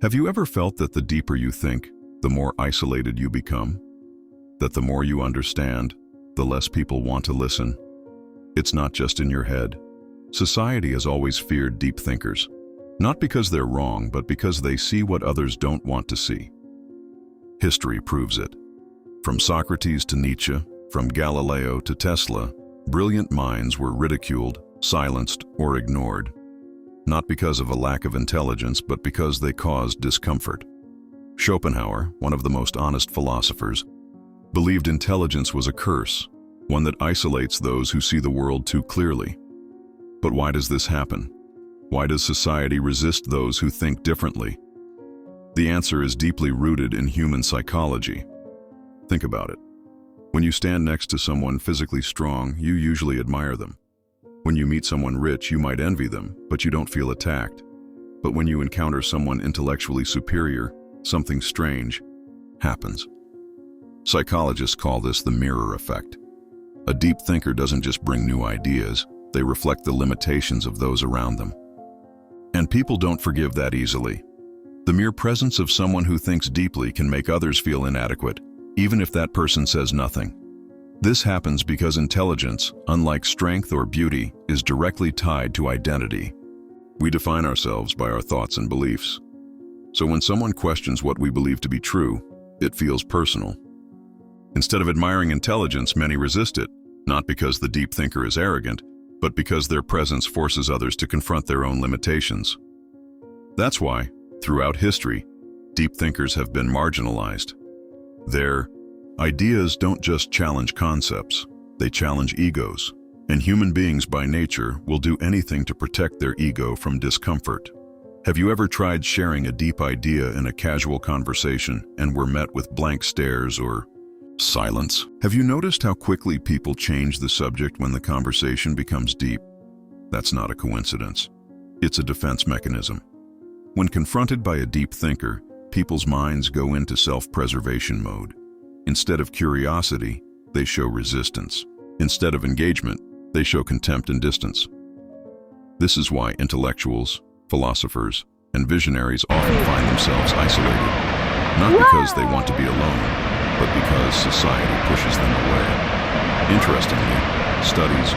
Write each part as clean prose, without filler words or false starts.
Have you ever felt that the deeper you think, the more isolated you become? That the more you understand, the less people want to listen? It's not just in your head. Society has always feared deep thinkers, not because they're wrong, but because they see what others don't want to see. History proves it. From Socrates to Nietzsche, from Galileo to Tesla, brilliant minds were ridiculed, silenced, or ignored. Not because of a lack of intelligence, but because they caused discomfort. Schopenhauer, one of the most honest philosophers, believed intelligence was a curse, one that isolates those who see the world too clearly. But why does this happen? Why does society resist those who think differently? The answer is deeply rooted in human psychology. Think about it. When you stand next to someone physically strong, you usually admire them. When you meet someone rich, you might envy them, but you don't feel attacked. But when you encounter someone intellectually superior, something strange happens. Psychologists call this the mirror effect. A deep thinker doesn't just bring new ideas, they reflect the limitations of those around them. And people don't forgive that easily. The mere presence of someone who thinks deeply can make others feel inadequate, even if that person says nothing. This happens because intelligence, unlike strength or beauty, is directly tied to identity. We define ourselves by our thoughts and beliefs. So when someone questions what we believe to be true, it feels personal. Instead of admiring intelligence, many resist it, not because the deep thinker is arrogant, but because their presence forces others to confront their own limitations. That's why, throughout history, deep thinkers have been marginalized. Their ideas don't just challenge concepts, they challenge egos, and human beings by nature will do anything to protect their ego from discomfort. Have you ever tried sharing a deep idea in a casual conversation and were met with blank stares or silence? Have you noticed how quickly people change the subject when the conversation becomes deep? That's not a coincidence. It's a defense mechanism. When confronted by a deep thinker, people's minds go into self-preservation mode. Instead of curiosity, they show resistance. Instead of engagement, they show contempt and distance. This is why intellectuals, philosophers, and visionaries often find themselves isolated, not because they want to be alone, but because society pushes them away. Interestingly, studies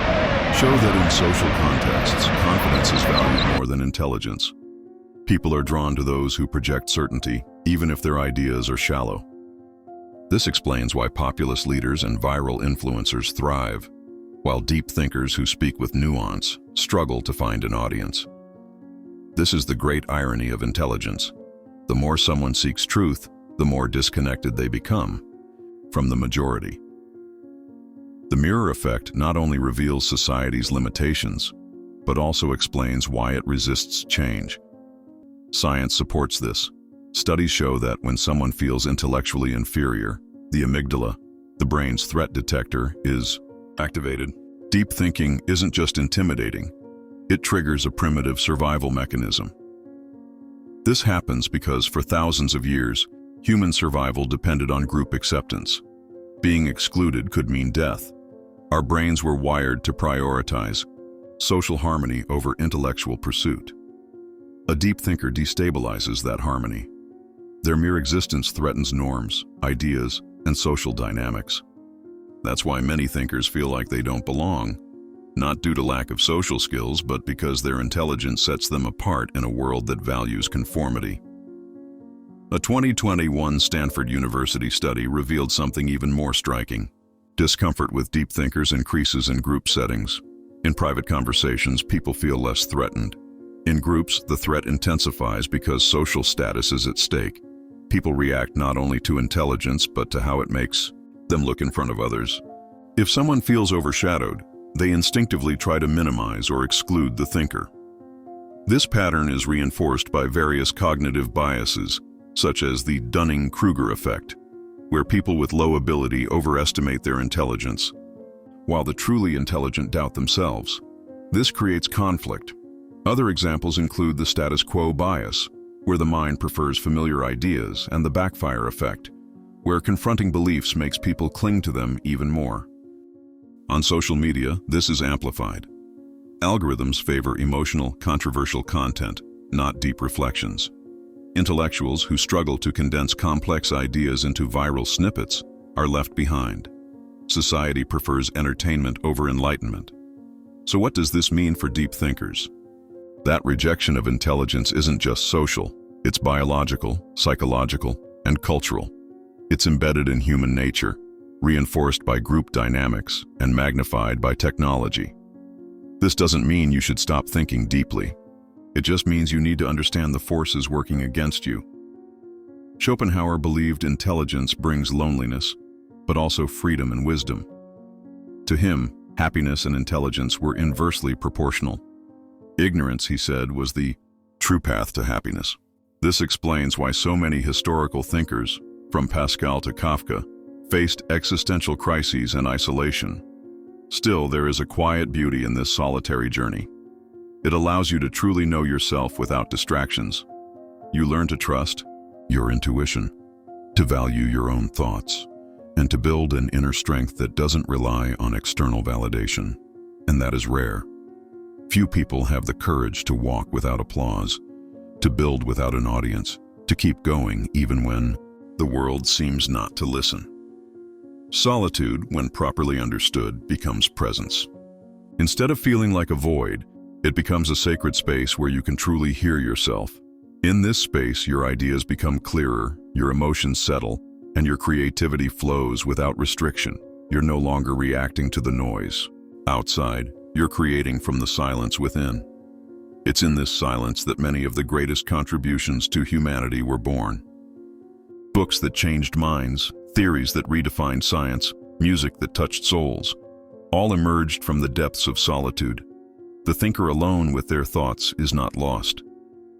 show that in social contexts, confidence is valued more than intelligence. People are drawn to those who project certainty, even if their ideas are shallow. This explains why populist leaders and viral influencers thrive, while deep thinkers who speak with nuance struggle to find an audience. This is the great irony of intelligence. The more someone seeks truth, the more disconnected they become from the majority. The mirror effect not only reveals society's limitations, but also explains why it resists change. Science supports this. Studies show that when someone feels intellectually inferior, the amygdala, the brain's threat detector, is activated. Deep thinking isn't just intimidating, it triggers a primitive survival mechanism. This happens because for thousands of years, human survival depended on group acceptance. Being excluded could mean death. Our brains were wired to prioritize social harmony over intellectual pursuit. A deep thinker destabilizes that harmony. Their mere existence threatens norms, ideas, and social dynamics. That's why many thinkers feel like they don't belong, not due to lack of social skills, but because their intelligence sets them apart in a world that values conformity. A 2021 Stanford University study revealed something even more striking. Discomfort with deep thinkers increases in group settings. In private conversations, people feel less threatened. In groups, the threat intensifies because social status is at stake. People react not only to intelligence, but to how it makes them look in front of others. If someone feels overshadowed, they instinctively try to minimize or exclude the thinker. This pattern is reinforced by various cognitive biases, such as the Dunning-Kruger effect, where people with low ability overestimate their intelligence, while the truly intelligent doubt themselves. This creates conflict. Other examples include the status quo bias, where the mind prefers familiar ideas, and the backfire effect, where confronting beliefs makes people cling to them even more. On social media, this is amplified. Algorithms favor emotional, controversial content, not deep reflections. Intellectuals who struggle to condense complex ideas into viral snippets are left behind. Society prefers entertainment over enlightenment. So what does this mean for deep thinkers? That rejection of intelligence isn't just social, it's biological, psychological, and cultural. It's embedded in human nature, reinforced by group dynamics and magnified by technology. This doesn't mean you should stop thinking deeply. It just means you need to understand the forces working against you. Schopenhauer believed intelligence brings loneliness, but also freedom and wisdom. To him, happiness and intelligence were inversely proportional. Ignorance, he said, was the true path to happiness. This explains why so many historical thinkers, from Pascal to Kafka, faced existential crises and isolation. Still, there is a quiet beauty in this solitary journey. It allows you to truly know yourself without distractions. You learn to trust your intuition, to value your own thoughts, and to build an inner strength that doesn't rely on external validation. And that is rare. Few people have the courage to walk without applause, to build without an audience, to keep going even when the world seems not to listen. Solitude, when properly understood, becomes presence. Instead of feeling like a void, it becomes a sacred space where you can truly hear yourself. In this space, your ideas become clearer, your emotions settle, and your creativity flows without restriction. You're no longer reacting to the noise outside, you're creating from the silence within. It's in this silence that many of the greatest contributions to humanity were born. Books that changed minds, theories that redefined science, music that touched souls, all emerged from the depths of solitude. The thinker alone with their thoughts is not lost.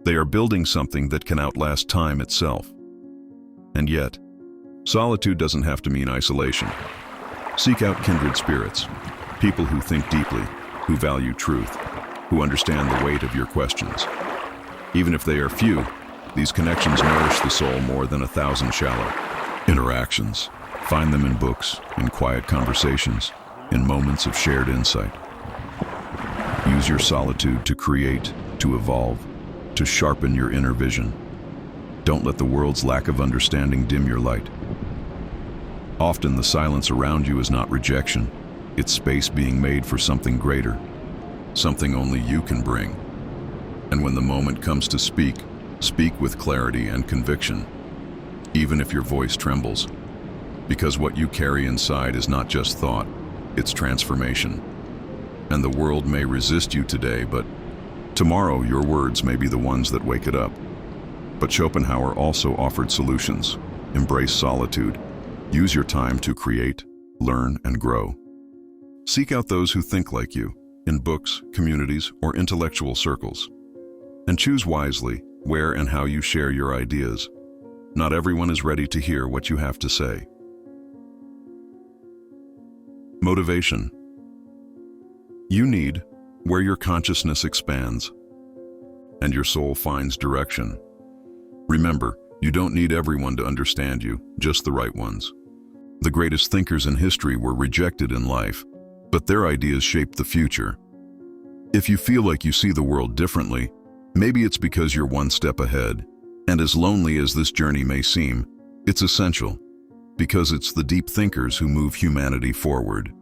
They are building something that can outlast time itself. And yet, solitude doesn't have to mean isolation. Seek out kindred spirits, people who think deeply, who value truth, who understand the weight of your questions. Even if they are few, these connections nourish the soul more than 1,000 shallow interactions. Find them in books, in quiet conversations, in moments of shared insight. Use your solitude to create, to evolve, to sharpen your inner vision. Don't let the world's lack of understanding dim your light. Often the silence around you is not rejection, it's space being made for something greater, something only you can bring. And when the moment comes to speak, speak with clarity and conviction, even if your voice trembles, because what you carry inside is not just thought, it's transformation. And the world may resist you today, but tomorrow your words may be the ones that wake it up. But Schopenhauer also offered solutions. Embrace solitude. Use your time to create, learn, and grow. Seek out those who think like you, in books, communities, or intellectual circles. And choose wisely where and how you share your ideas. Not everyone is ready to hear what you have to say. Motivation. You need where your consciousness expands and your soul finds direction. Remember, you don't need everyone to understand you, just the right ones. The greatest thinkers in history were rejected in life, but their ideas shaped the future. If you feel like you see the world differently, maybe it's because you're one step ahead. And as lonely as this journey may seem, it's essential, because it's the deep thinkers who move humanity forward.